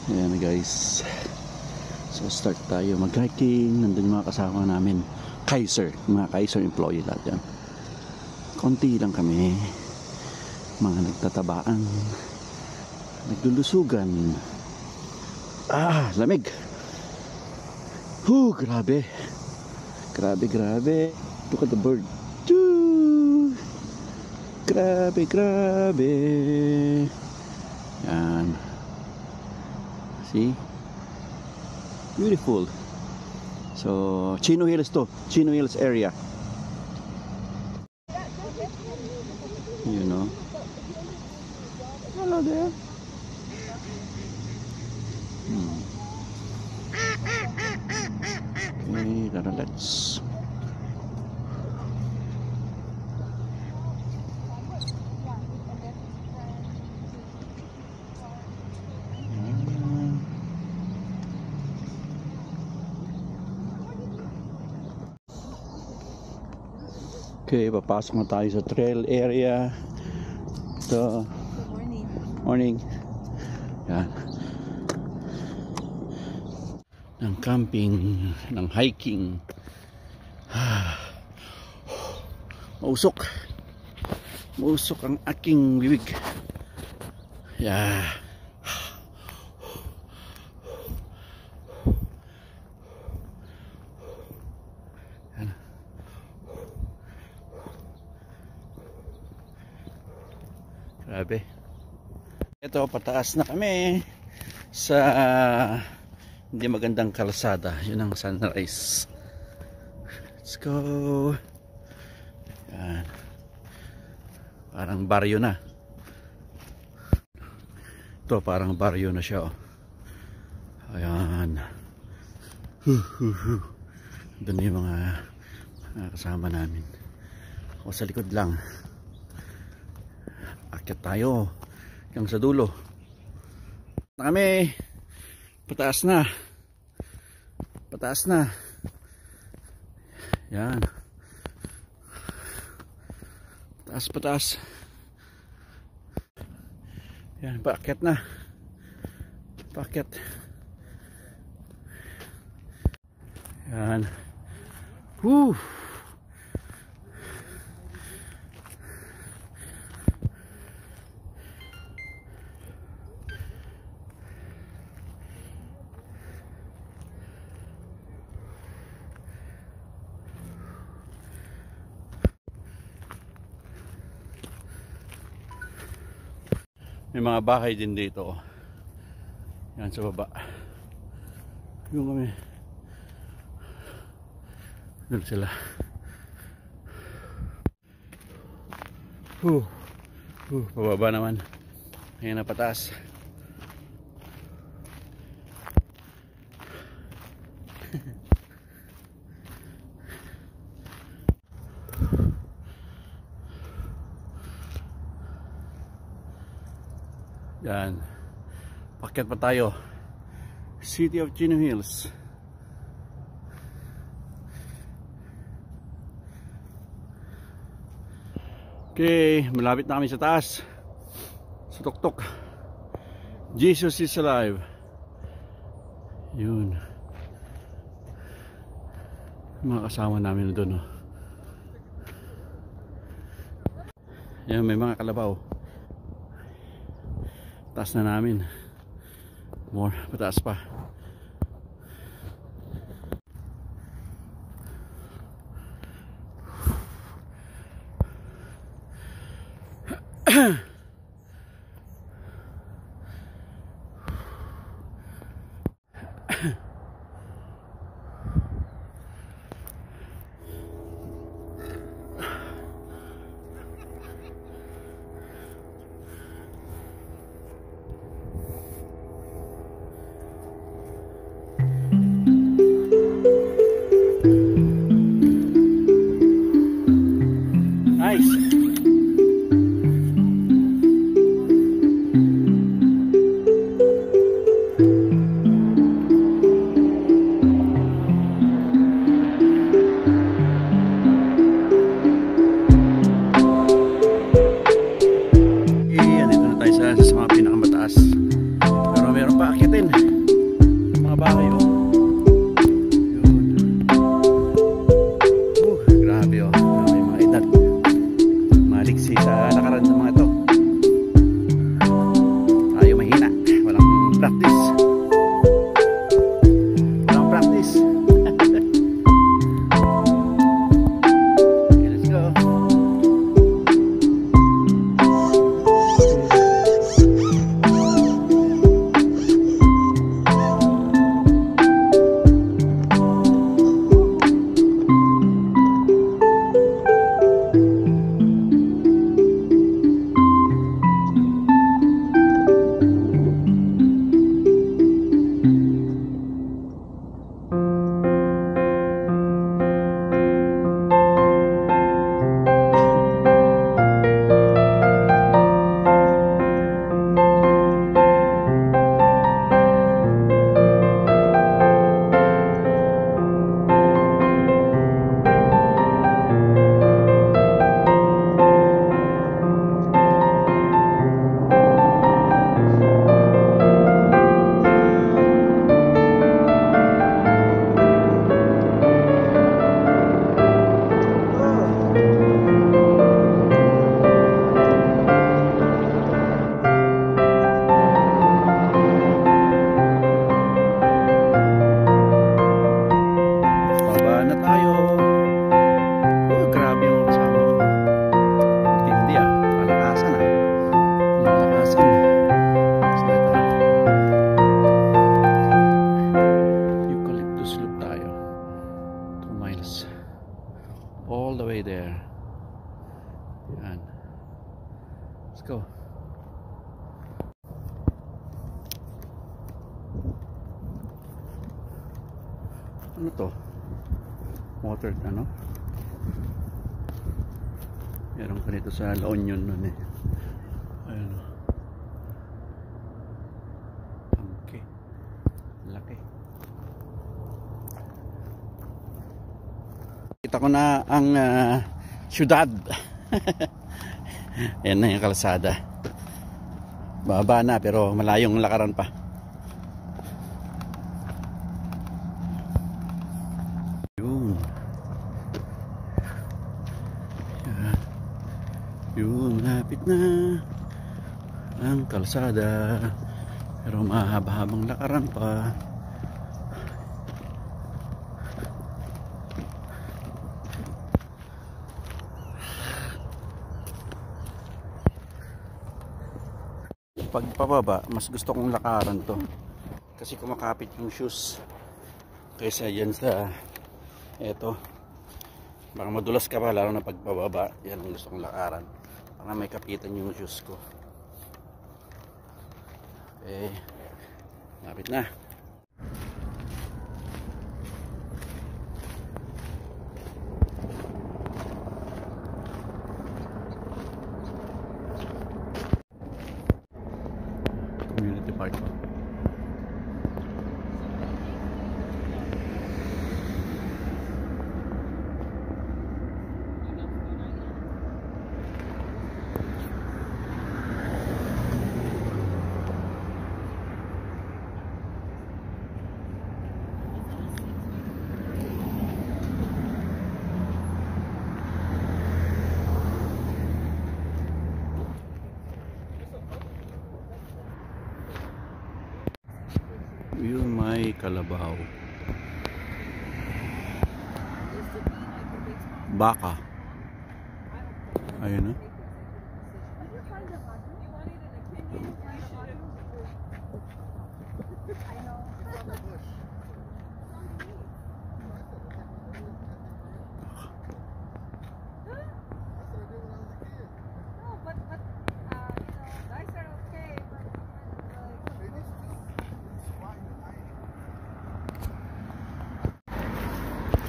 Ayan guys. So start tayo mag-hiking. Nandun yung mga kasama namin. Kaiser. Mga Kaiser employee lahat yan. Konti lang kami. Mga nagtatabaan. Naglulusugan. Lamig. Grabe. Grabe. Look at the bird. Grabe. Yan. See? Beautiful. So, Chino Hills to. Chino Hills area. You know. Hello there. Okay, tara, let's. Okay, papasok na tayo sa trail area. So, morning. Yan. Ng camping, ng hiking. Mausok ang aking bibig. Yeah. Grabe. Ito, pataas na kami sa hindi magandang kalsada. Yun ang sunrise. Let's go. Yan. Parang baryo na. Ito, parang baryo na siya. Ayan. Doon yung mga kasama namin. Ako sa likod lang. Akyat tayo hanggang sa dulo na kami. Pataas na yan. Pataas yan. Paakyat na. Yan. May mga bahay din dito. Yan sa baba. Yung kami. Doon sila. Pababa naman. Ayan na pataas. Yan. Pakyat pa tayo. City of Chino Hills. Okay, malapit na kami sa taas. Sa tuktok. Jesus is alive. Yun. Mga kasama namin doon. Yan, may mga kalabaw. Taas na namin. More, pataas pa. Nice. go. Ano to? Water, ano? Meron ka nito sa La Union nun eh. Ayun. Tangke. Laki. Kita ko na ang syudad. Ayan na yung kalsada. Baba na pero malayong lakaran pa. Yun. Yun, lapit na ang kalsada. Pero mahaba-habang lakaran pa. Pag pababa, mas gusto kong lakaran to kasi kumakapit yung shoes kaysa yan sa eto. Baka madulas ka pa lalo na pagpababa. Yan ang gusto kong lakaran para may kapitan yung shoes ko. Okay, lapit na. Community park. Yun, may kalabaw. Baka. Ayun na.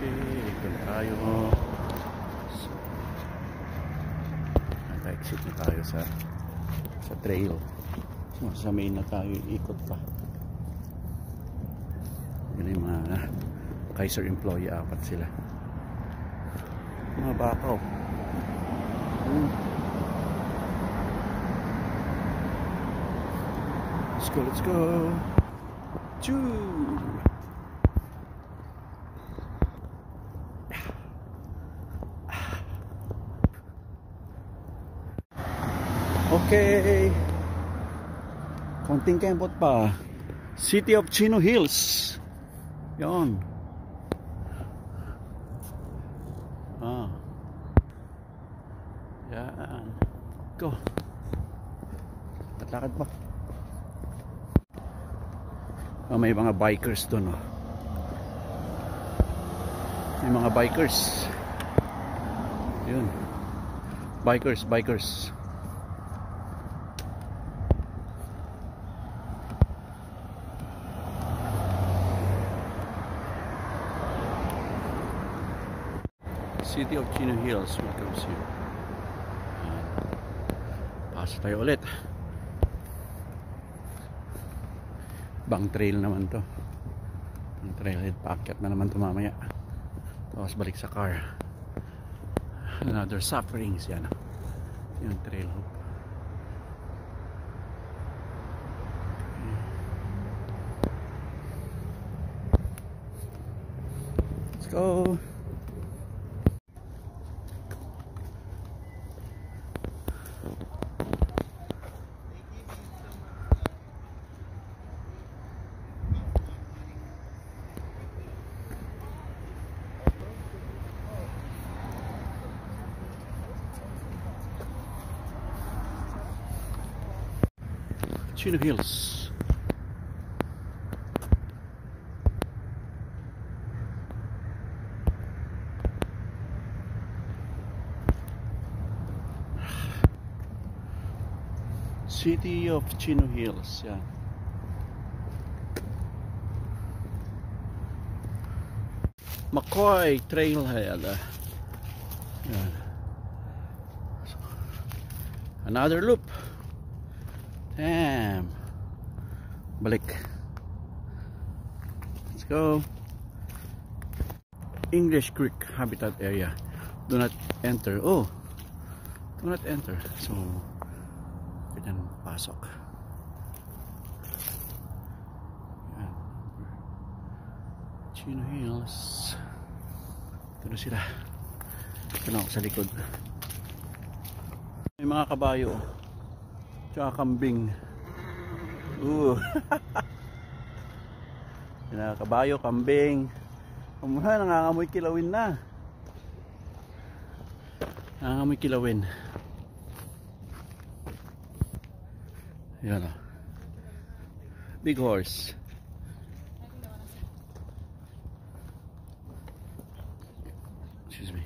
Ikot tayo. Naka-exit na tayo sa trail. So, sa main na tayo, ikot pa. Yun yung mga Kaiser employee, 4 sila. Mga bakaw. Let's go, let's go. Choo! Okay. Konting kempot pa. City of Chino Hills. Yon. Yan. Go. Lakad pa. May mga bikers doon. May mga bikers. Yun. Bikers. City of Chino Hills, welcomes you. Pasok tayo ulit. Bang trail naman to. Bang trailhead, paakyat na naman to mamaya. Tapos balik sa car. Another sufferings yan. Yung trail hoop. Let's go. Chino Hills. City of Chino Hills. Yan. McCoy Trailhead. Yan. Another loop. Damn. Balik. Let's go. English Creek Habitat Area. Do not enter. Oh, do not enter. So, ganyan pasok. Yan. Chino Hills. Ito na sila. Ito na ako sa likod. May mga kabayo. Tsaka kambing. Yan, kabayo, kambing. Nangangamoy kilawin na. Nangangamoy kilawin. Yan o. Big horse. Excuse me.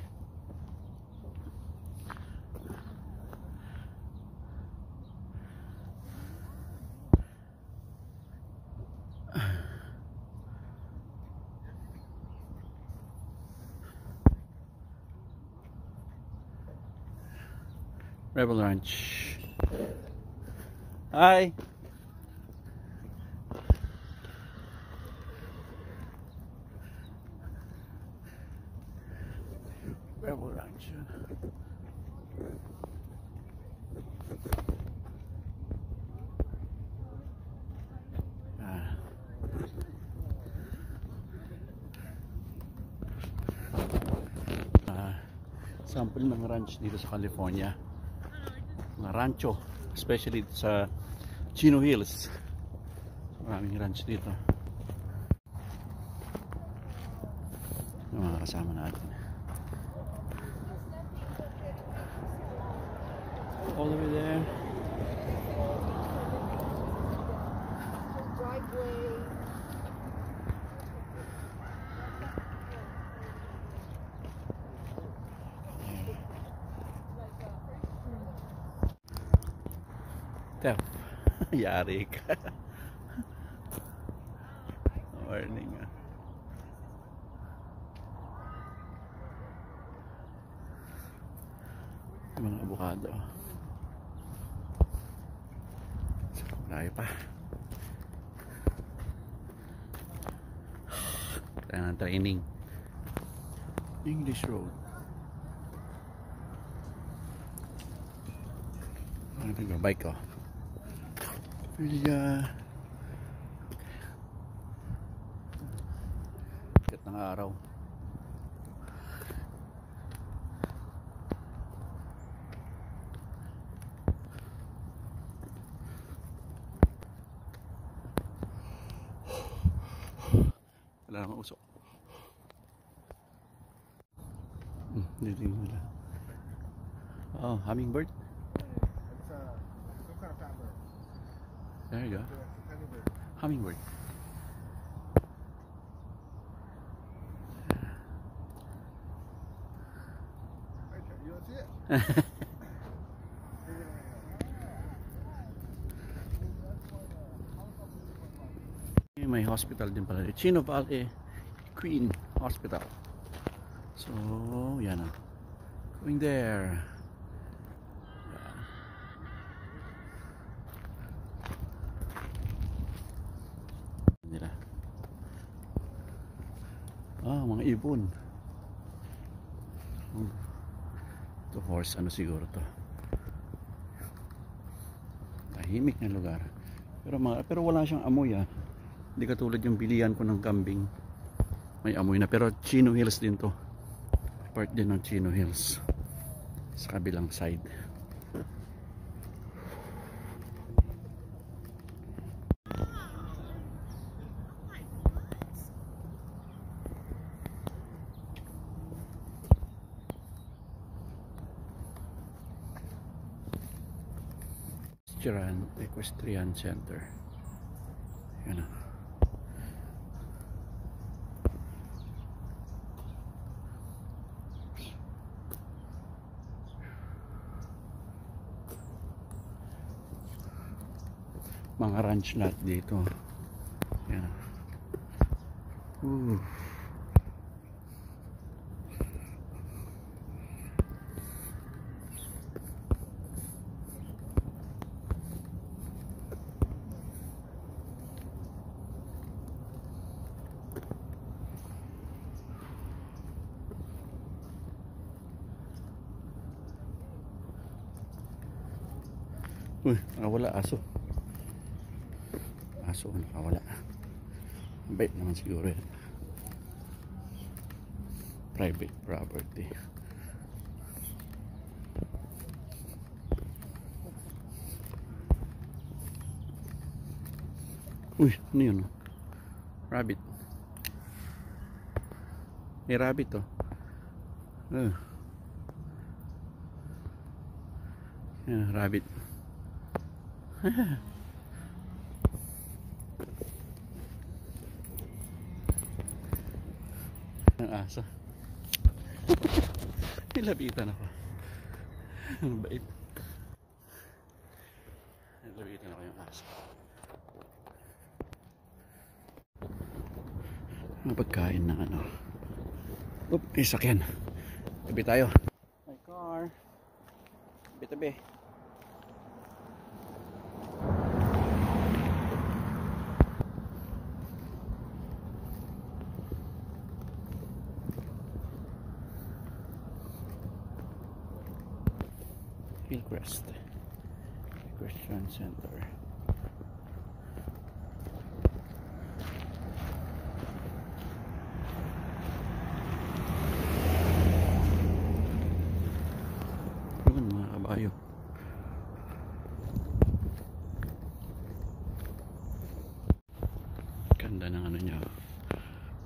Rebel Ranch. Hi. Rebel Ranch. Sample ng ranch dito sa California. Mga rancho, especially sa Chino Hills. Maraming ranch dito. Yung mga kasama natin. All the way there. Yari ka. Warning ah. Mga abukado. Layo pa. Kaya ng training. English Road. Bike ko. Sikat ng araw. Wala namang usok. Dito yung wala. Oh, hummingbird. There you go. Hummingbird. You don't see it? May hospital din pala. Chino Valley Queen Hospital. So, yan na. Going there. Mga ibon. Ito horse, ano siguro to? Tahimik na lugar. Pero wala siyang amoy ah. Hindi katulad yung bilihan ko ng kambing. May amoy na. Pero Chino Hills din to. Part din ng Chino Hills. Sa kabilang side. Equestrian Center. Yan o. mga ranch lot dito. Yan. Uy, nakawala aso. Aso nakawala. Bait naman siguro yan. Private property. Uy, ano yun? Rabbit. May rabbit oh. Yeah, rabbit. Ang aso. Nilapitan ako. Ang bait. Nilapitan ako yung aso. Ang pagkain ng ano. Oop, may sakyan. Tabi tayo. My car. Tabi-tabi. Hillcrest Christian Center. Yun mga kabayo. Ganda ng ano niya,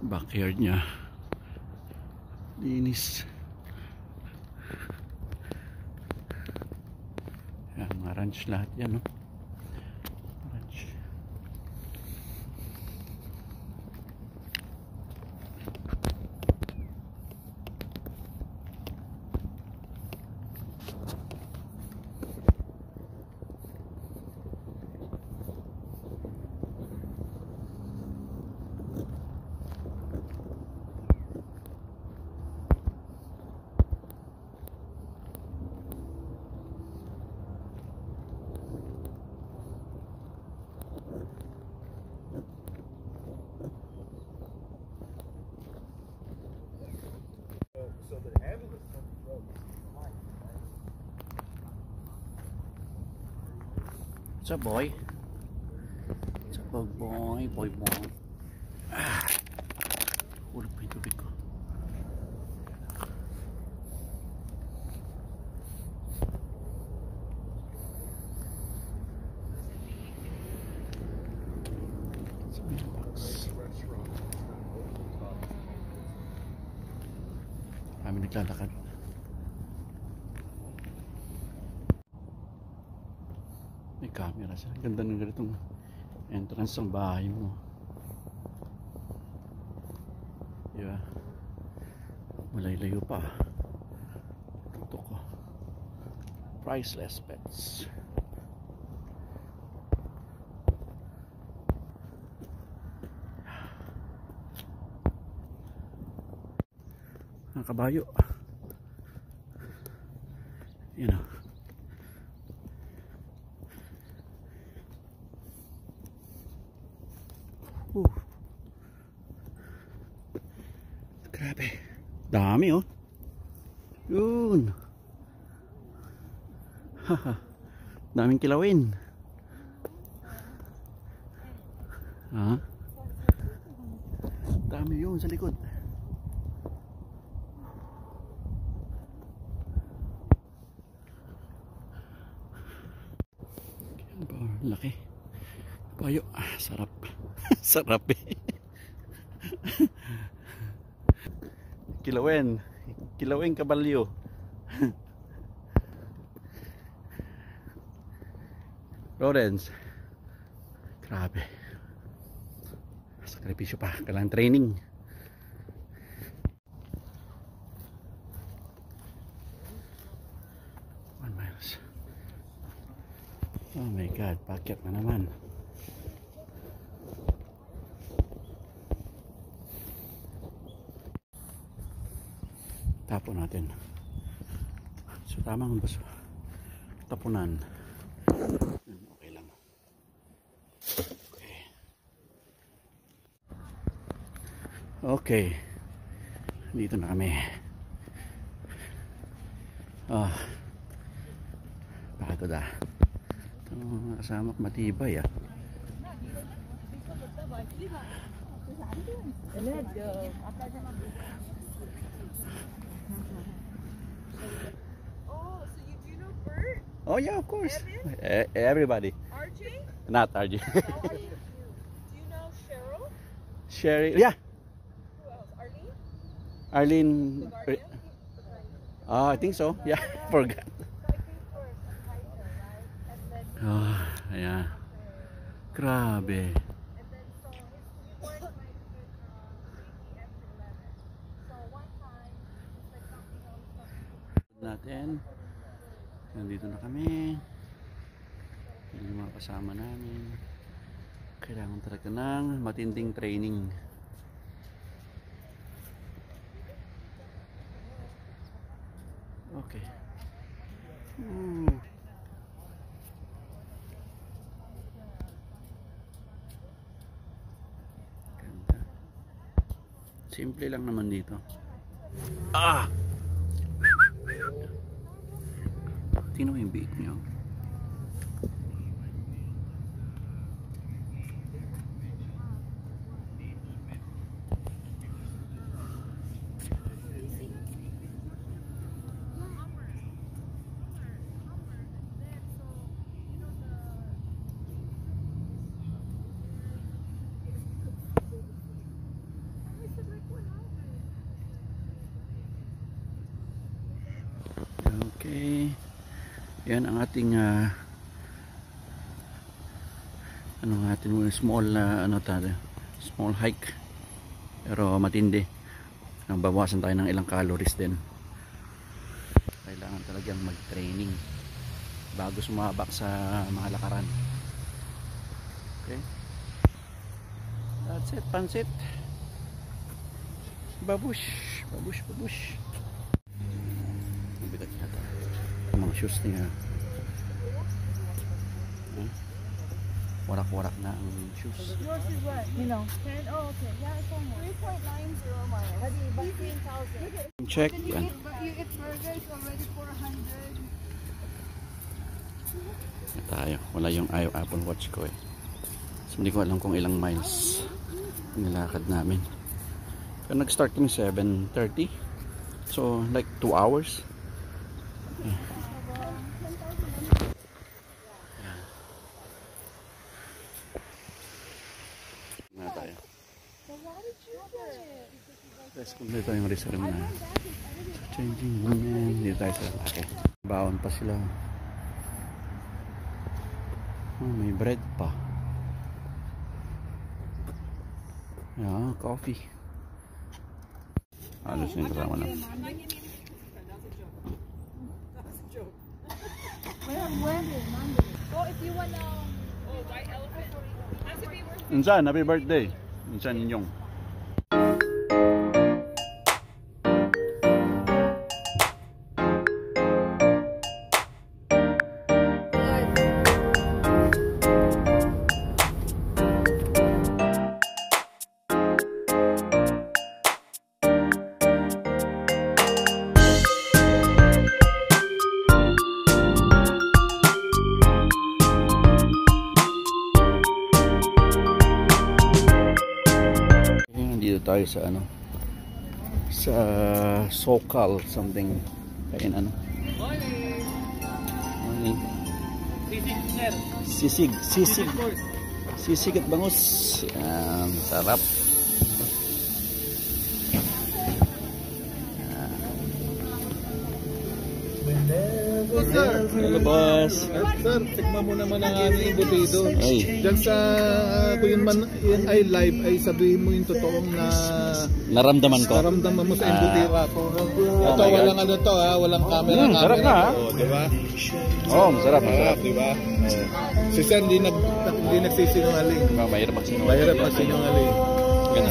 backyard niya, linis. Yan, mga ranch lahat yan, no? Ranch. So the ambulance on the road is behind, right? What's up, boy? What's up, boy? Boy. Ah, hulog pa yung tubig ko. Sa mailbox. Kami naglalakad. May camera siya. Ganda ng ganitong entrance ng bahay mo. Diba? Malay-layo pa. Tutok ko. Priceless pets. Ang kabayo. Yan o. Grabe. Dami oh. Yun. Haha. Daming kilawin. Ha? Dami yun sa likod. Laki. Payo. Sarap. Sarap eh. Kilawin. Kilawin kabalyo. Lawrence. Grabe. Sakripisyo pa. Kailangan training. Oh my God, packet na naman. Tapon natin. So tamang baso. Tapunan. Okay lang. Okay. Dito na kami. Pagod ah. Ito mga kasama ko matibay ah. Oh, so you do know Bert? Oh yeah, of course. Everybody. Archie? Not RG. How are you? Do you know Cheryl? Sherry. Yeah. Who else? Arlene? Arlene. The Guardian? I think so. Yeah, forgot. So I think for Kaiser, right? And then, Yeah. Grabe. and then so he worked like with F11. So one time, it's like something else. Natin. Nandito na kami. Yan yung mga kasama namin. Kailangan talaga ng matinding training. Okay. Ganda. Simple lang naman dito. Tingnan mo yung biik niyo. Okay. Yan ang ating small small hike. Pero matindi. Babawasan tayo ng ilang calories din. Kailangan talagang mag-training bago sumabak sa mga lakaran. Okay. That's it, pansit. Babush, babush, babush. Bigat yata. Mga shoes niya. Warak-warak na ang shoes. Yours is what? You know, 10? Oh, okay. Yeah, it's almost 3.90 miles. But 15,000. Check. Yan. You eat burger, it's already 400. Na tayo. Wala yung Apple Watch ko eh. So, hindi ko alam kung ilang miles nilakad namin. Pero nag-start kami 7:30. So, like 2 hours. Na tayo. Let's complete tayo yung reserve na. Changing room. Dito tayo sa lalaki. Baon pa sila. May bread pa. Yeah, coffee. Halos yung kasama na. So if you wanna white elephant, has to be worth Insan, happy birthday. Insan Ninyong. Tayo sa sa Sokal something kain morning sisig at bangus. Yan, sarap. Hello boss. Sir, tikman mo naman ang aming embutido. Ay. Diyan sa kung yun ay live ay sabihin mo yung totoong na Naramdaman ko. naramdaman mo sa embutido. Ito my walang God. ano to ha, walang camera. Sarap na, ha? Oh, di ba? Masarap, masarap. Di ba? Si Sir hindi nagsisinungaling. Mahirap magsinungaling. Mahirap magsinungaling.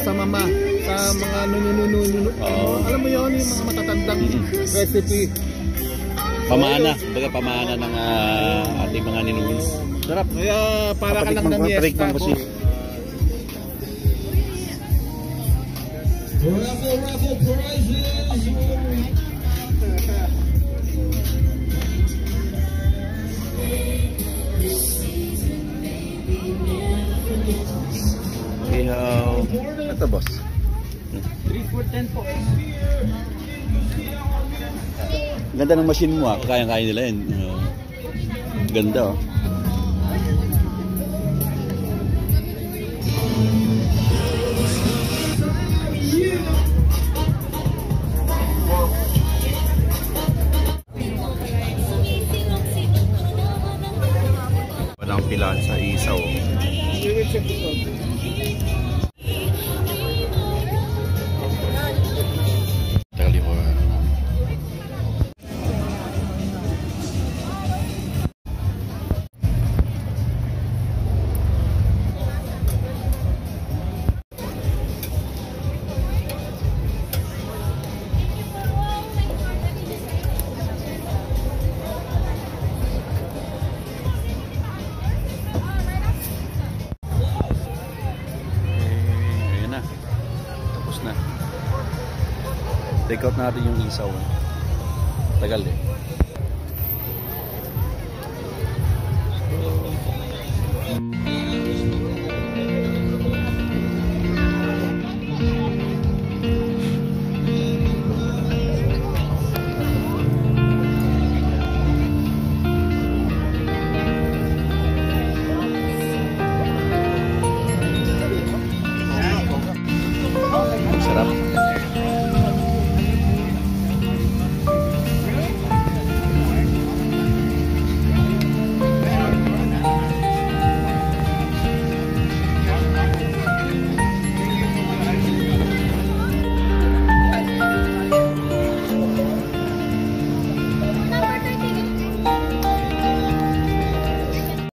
Sa mama, sa mga nunununununo. Oo. Alam mo yun, yung mga matatandang recipe. Pamana, baga pamana ng ating mga ninuno. Sarap. Kaya para ka lang ng Patikman ko si boss. Ihaw. Ito boss. 3 for 10 po. Ganda ng machine mo ah. Kaya-kaya nila yun. Ganda oh. Walang pilaan sa isaw. I-check ito. Tagali ko. Ayun na. Tapos na. Take out natin yung isaw. Tagal eh.